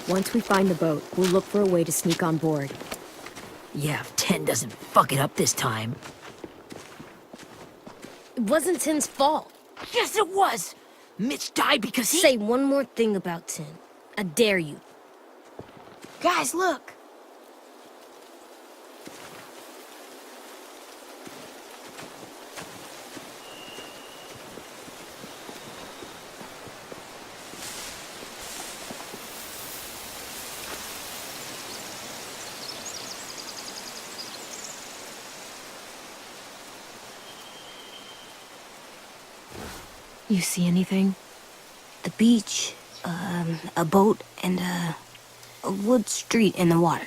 Once we find the boat, we'll look for a way to sneak on board. Yeah, if 10 doesn't fuck it up this time. It wasn't Tin's fault. Yes, it was! Mitch died because he— Say one more thing about Tin. I dare you. Guys, look! You see anything? The beach, a boat, and a wood street in the water.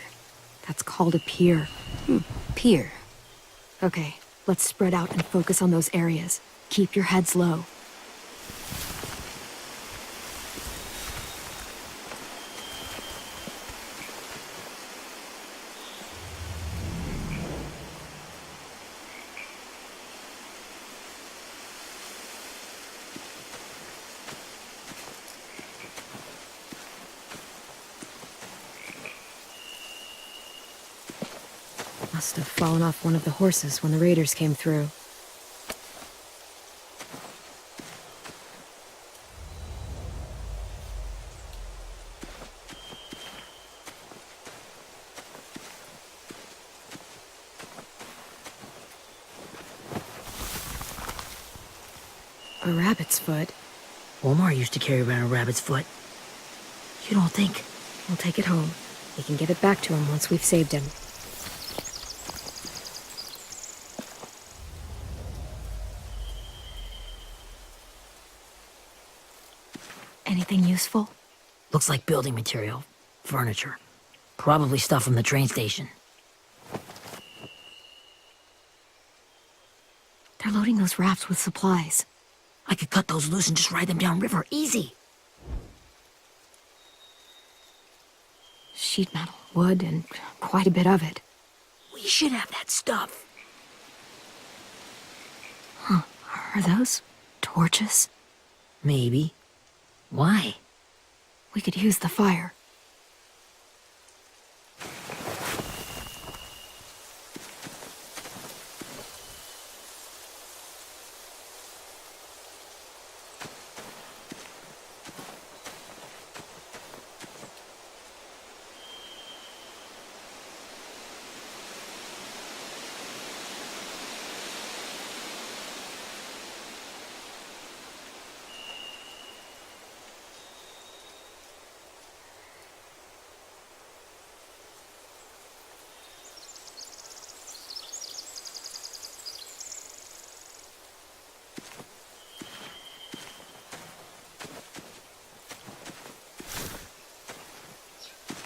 That's called a pier. Pier. Okay, let's spread out and focus on those areas. Keep your heads low. Must have fallen off one of the horses when the raiders came through. A rabbit's foot? Omar used to carry around a rabbit's foot. You don't think? We'll take it home. We can give it back to him once we've saved him. Anything useful? Looks like building material. Furniture. Probably stuff from the train station. They're loading those rafts with supplies. I could cut those loose and just ride them downriver. Easy. Sheet metal, wood, and quite a bit of it. We should have that stuff. Huh. Are those torches? Maybe. Why? We could use the fire.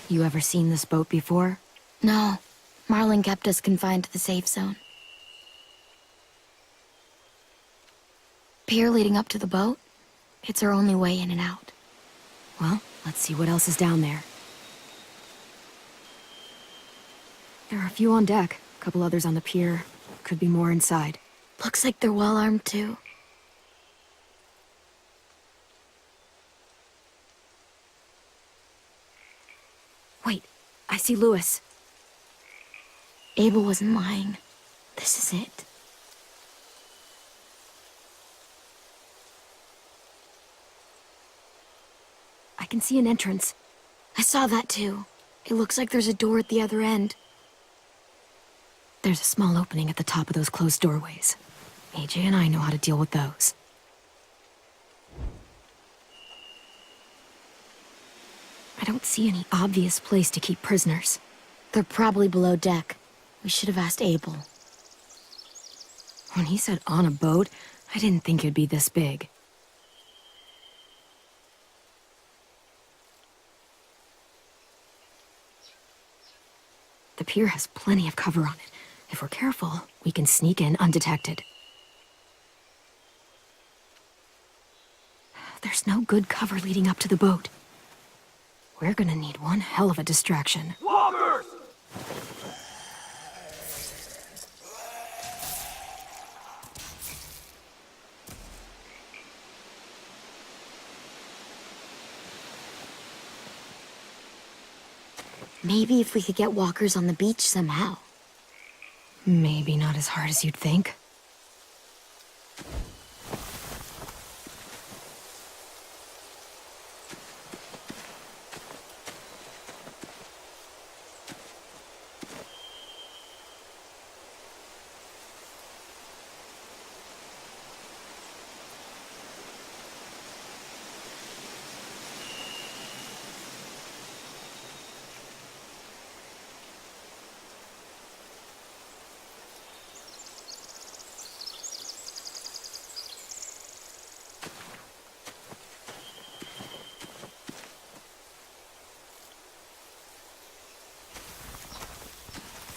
You ever seen this boat before? No. Marlin kept us confined to the safe zone. Pier leading up to the boat? It's our only way in and out. Well, let's see what else is down there. There are a few on deck, a couple others on the pier. Could be more inside. Looks like they're well armed too. Wait, I see Lewis. Abel wasn't lying. This is it. I can see an entrance. I saw that too. It looks like there's a door at the other end. There's a small opening at the top of those closed doorways. AJ and I know how to deal with those. I don't see any obvious place to keep prisoners. They're probably below deck. We should have asked Abel. When he said on a boat, I didn't think it'd be this big. The pier has plenty of cover on it. If we're careful, we can sneak in undetected. There's no good cover leading up to the boat. We're gonna need one hell of a distraction. Walkers! Maybe if we could get walkers on the beach somehow. Maybe not as hard as you'd think.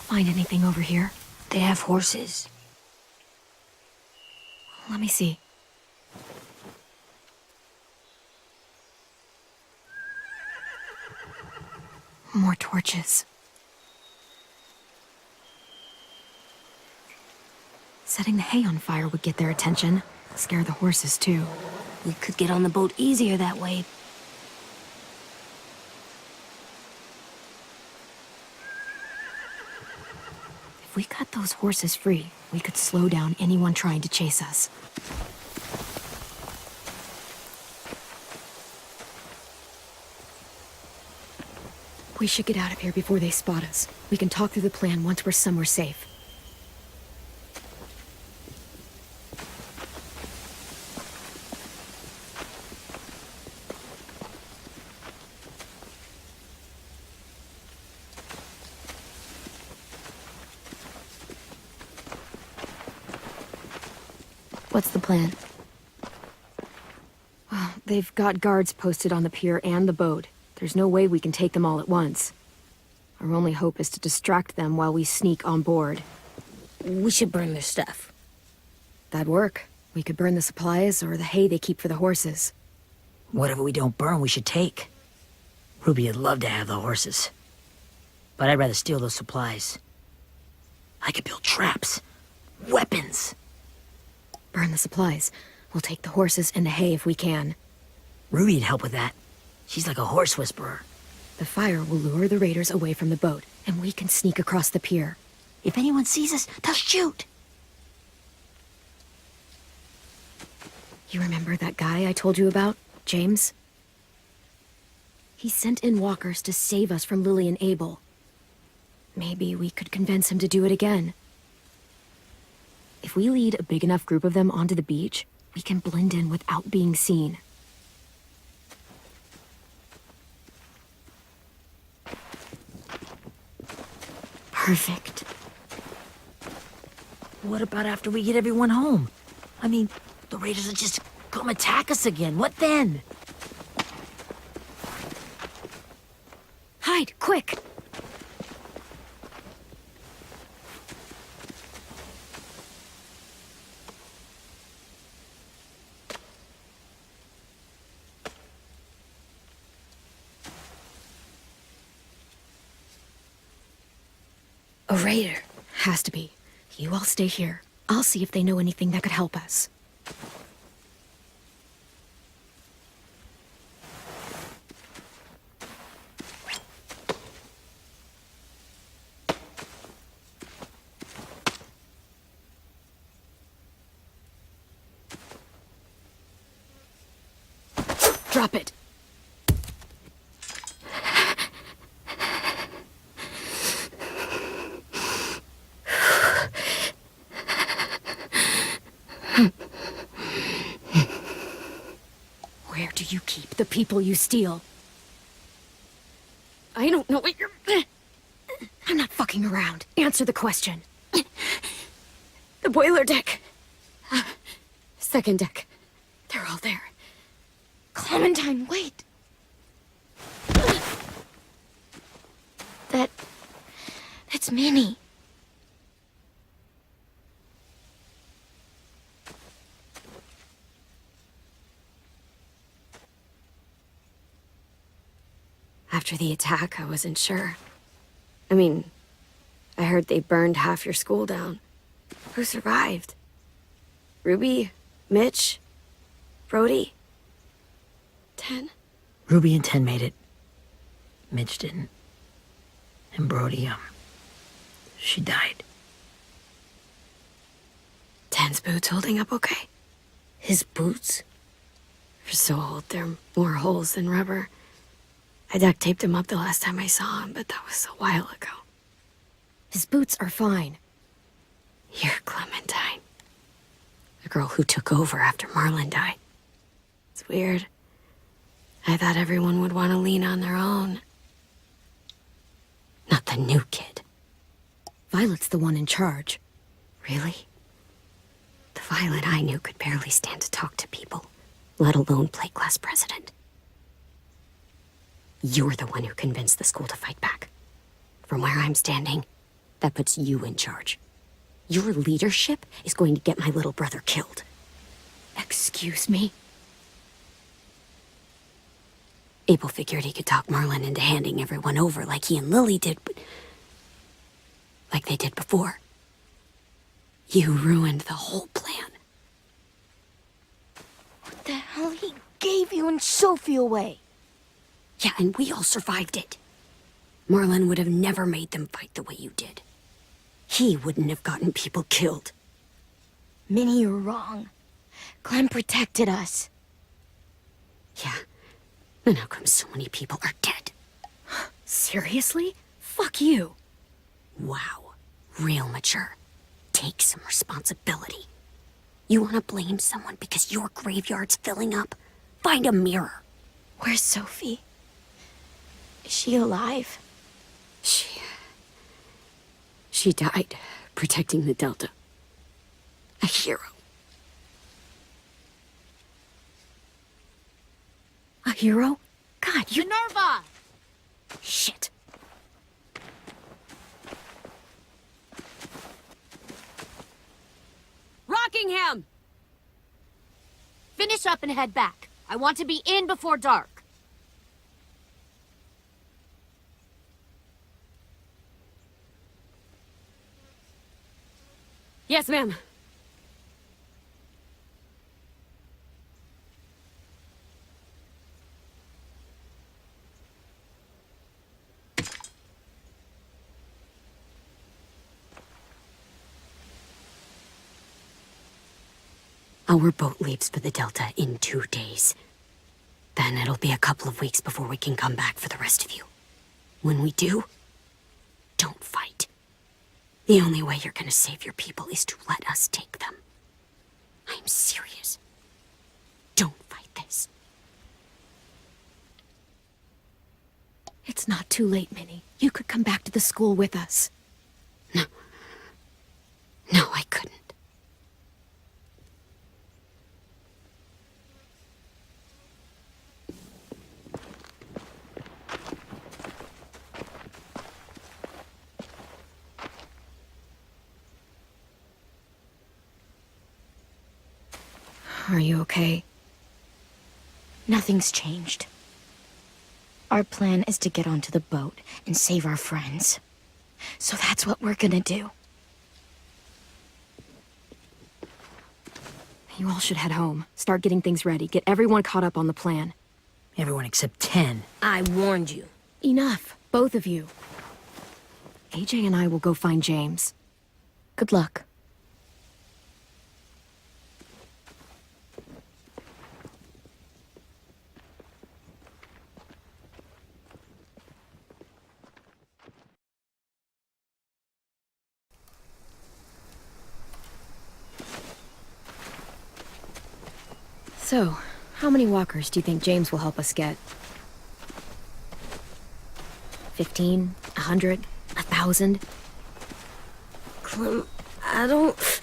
Find anything over here? They have horses. Let me see. More torches. Setting the hay on fire would get their attention. Scare the horses, too. We could get on the boat easier that way. If we cut those horses free, we could slow down anyone trying to chase us. We should get out of here before they spot us. We can talk through the plan once we're somewhere safe. What's the plan? Well, they've got guards posted on the pier and the boat. There's no way we can take them all at once. Our only hope is to distract them while we sneak on board. We should burn their stuff. That'd work. We could burn the supplies or the hay they keep for the horses. Whatever we don't burn, we should take. Ruby would love to have the horses. But I'd rather steal those supplies. I could build traps. Weapons. Burn the supplies. We'll take the horses and the hay if we can. Ruby'd help with that. She's like a horse whisperer. The fire will lure the raiders away from the boat, and we can sneak across the pier. If anyone sees us, they'll shoot. You remember that guy I told you about, James? He sent in walkers to save us from Lily and Abel. Maybe we could convince him to do it again. If we lead a big enough group of them onto the beach, we can blend in without being seen. Perfect. What about after we get everyone home? I mean, the raiders will just come attack us again. What then? Hide, quick! A raider. Has to be. You all stay here. I'll see if they know anything that could help us. Drop it. Where do you keep the people you steal? I don't know what you're... I'm not fucking around. Answer the question. The boiler deck. Second deck. They're all there. Clementine, wait. That's Minnie. After the attack, I wasn't sure. I mean, I heard they burned half your school down. Who survived? Ruby? Mitch? Brody? 10? Ruby and 10 made it. Mitch didn't. And Brody, she died. Dan's boots holding up okay? His boots? They're so old, there are more holes than rubber. I duct taped him up the last time I saw him, but that was a while ago. His boots are fine. You're Clementine. The girl who took over after Marlon died. It's weird. I thought everyone would want to lean on their own. Not the new kid. Violet's the one in charge. Really? The Violet I knew could barely stand to talk to people, let alone play class president. You're the one who convinced the school to fight back. From where I'm standing, that puts you in charge. Your leadership is going to get my little brother killed. Excuse me? Abel figured he could talk Marlon into handing everyone over like he and Lily did, but... like they did before. You ruined the whole plan. What the hell? He gave you and Sophie away. Yeah, and we all survived it. Marlon would have never made them fight the way you did. He wouldn't have gotten people killed. Minnie, you're wrong. Clem protected us. Yeah. And how come so many people are dead? Seriously? Fuck you. Wow. Real mature. Take some responsibility. You want to blame someone because your graveyard's filling up? Find a mirror. Where's Sophie? Is she alive? She died protecting the Delta. A hero. A hero? God, you... Minerva! Shit. Rockingham! Finish up and head back. I want to be in before dark. Yes, ma'am. Our boat leaves for the Delta in 2 days. Then it'll be a couple of weeks before we can come back for the rest of you. When we do, don't fight. The only way you're gonna save your people is to let us take them. I'm serious. Don't fight this. It's not too late, Minnie. You could come back to the school with us. No. No, I couldn't. Are you okay? Nothing's changed. Our plan is to get onto the boat and save our friends. So that's what we're gonna do. You all should head home. Start getting things ready. Get everyone caught up on the plan. Everyone except 10. I warned you. Enough, both of you. AJ and I will go find James. Good luck. So, how many walkers do you think James will help us get? 15? 100? 1,000? Clem, I don't...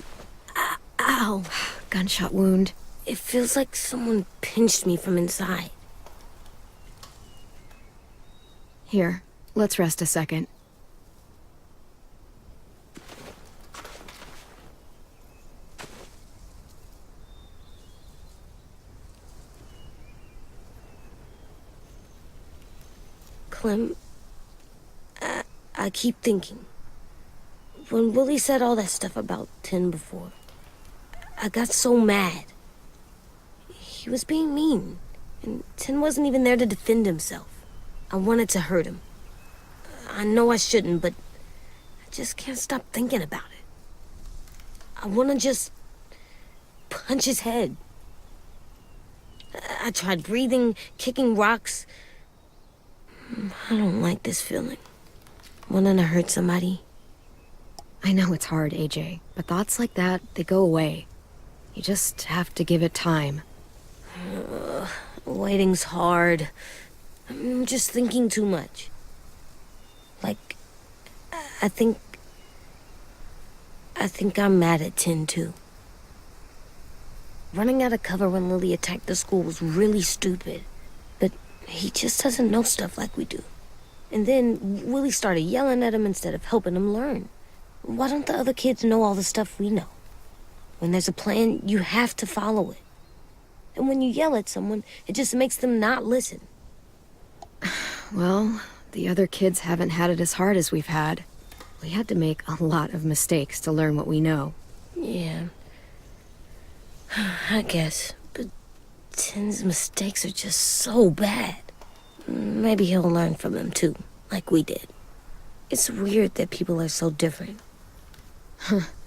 Ow. Gunshot wound. It feels like someone pinched me from inside. Here, let's rest a second. Clem, I keep thinking. When Willie said all that stuff about Tin before, I got so mad. He was being mean, and Tin wasn't even there to defend himself. I wanted to hurt him. I know I shouldn't, but I just can't stop thinking about it. I want to just punch his head. I tried breathing, kicking rocks. I don't like this feeling. Wanting to hurt somebody. I know it's hard, AJ, but thoughts like that, they go away. You just have to give it time. Waiting's hard. I'm just thinking too much. Like, I think I'm mad at Tin, too. Running out of cover when Lily attacked the school was really stupid. But he just doesn't know stuff like we do. And then Willie started yelling at him instead of helping him learn. Why don't the other kids know all the stuff we know? When there's a plan, you have to follow it. And when you yell at someone, it just makes them not listen. Well, the other kids haven't had it as hard as we've had. We had to make a lot of mistakes to learn what we know. Yeah. I guess. But Tin's mistakes are just so bad. Maybe he'll learn from them too, like we did. It's weird that people are so different.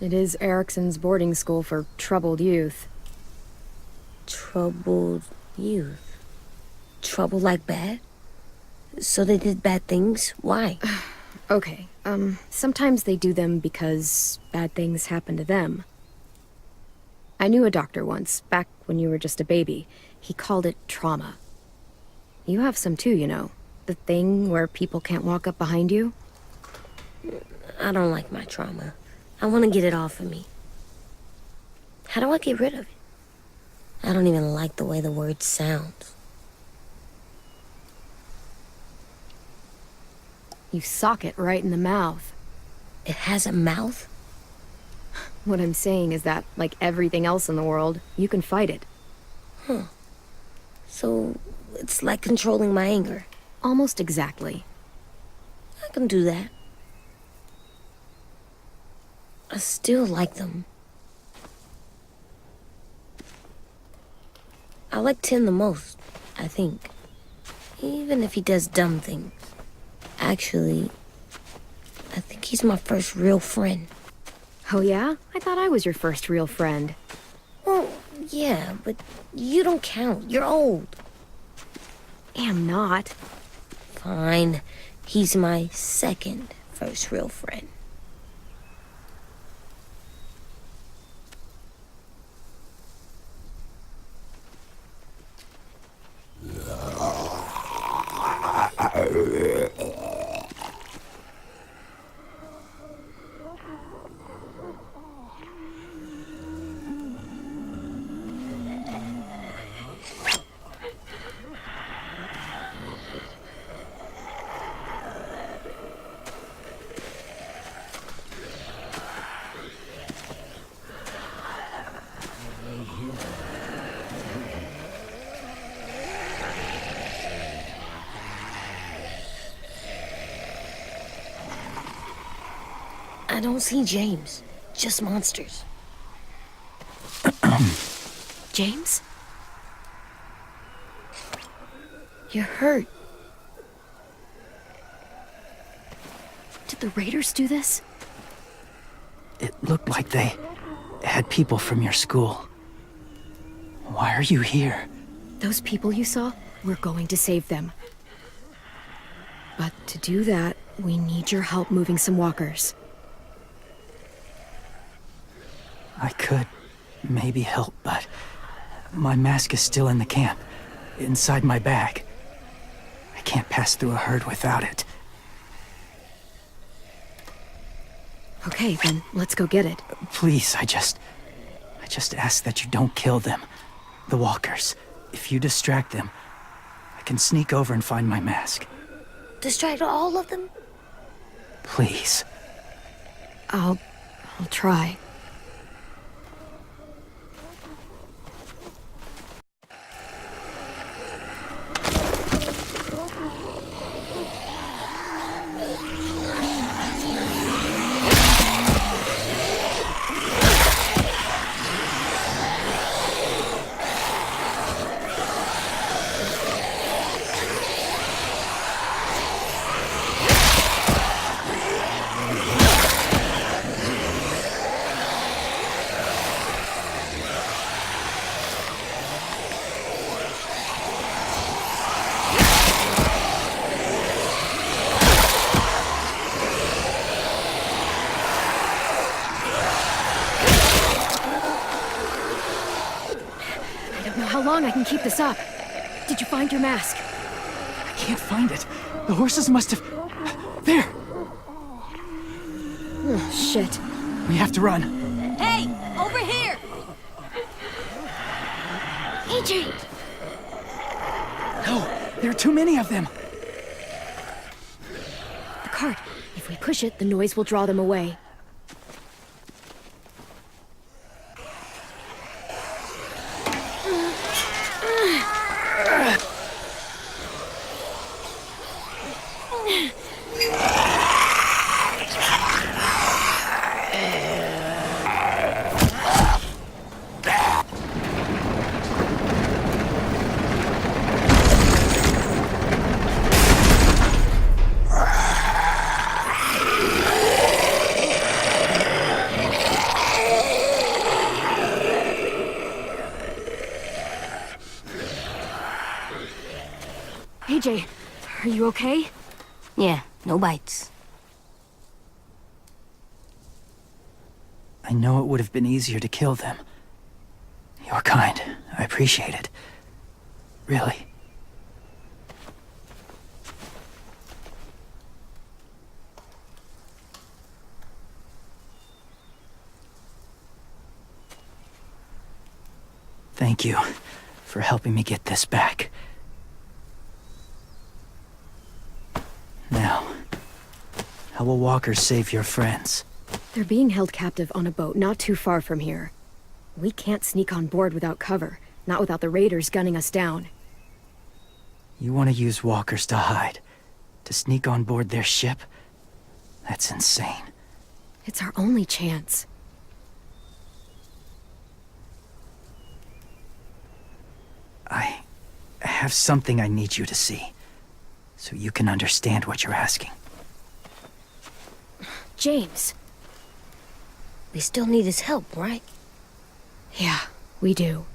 It is Erickson's boarding school for troubled youth. Troubled youth? Trouble like bad? So they did bad things? Why? Okay, sometimes they do them because bad things happen to them. I knew a doctor once, back when you were just a baby. He called it trauma. You have some too, you know. The thing where people can't walk up behind you. I don't like my trauma. I want to get it off of me. How do I get rid of it? I don't even like the way the word sounds. You sock it right in the mouth. It has a mouth? What I'm saying is that, like everything else in the world, you can fight it. Huh. So, it's like controlling my anger. Almost exactly. I can do that. I still like them. I like Tin the most, I think. Even if he does dumb things. Actually, I think he's my first real friend. Oh yeah? I thought I was your first real friend. Well, yeah, but you don't count. You're old. Am not. Fine. He's my second first real friend. I don't see James. Just monsters. James? You're hurt. Did the Raiders do this? It looked like they had people from your school. Why are you here? Those people you saw, we're going to save them. But to do that, we need your help moving some walkers. I could maybe help, but my mask is still in the camp, inside my bag. I can't pass through a herd without it. Okay, then let's go get it. Please, I just ask that you don't kill them. The walkers. If you distract them, I can sneak over and find my mask. Distract all of them? Please. I'll try. long I can keep this up. Did you find your mask? I can't find it. The horses must have... There! Oh, shit. We have to run. Hey, over here! AJ! No, there are too many of them. The cart. If we push it, the noise will draw them away. AJ, are you okay? Yeah, no bites. I know it would have been easier to kill them. You're kind. I appreciate it. Really. Thank you for helping me get this back. Now, how will walkers save your friends? They're being held captive on a boat not too far from here. We can't sneak on board without cover, not without the raiders gunning us down. You want to use walkers to hide? To sneak on board their ship? That's insane. It's our only chance. I have something I need you to see, so you can understand what you're asking. James. We still need his help, right? Yeah, we do.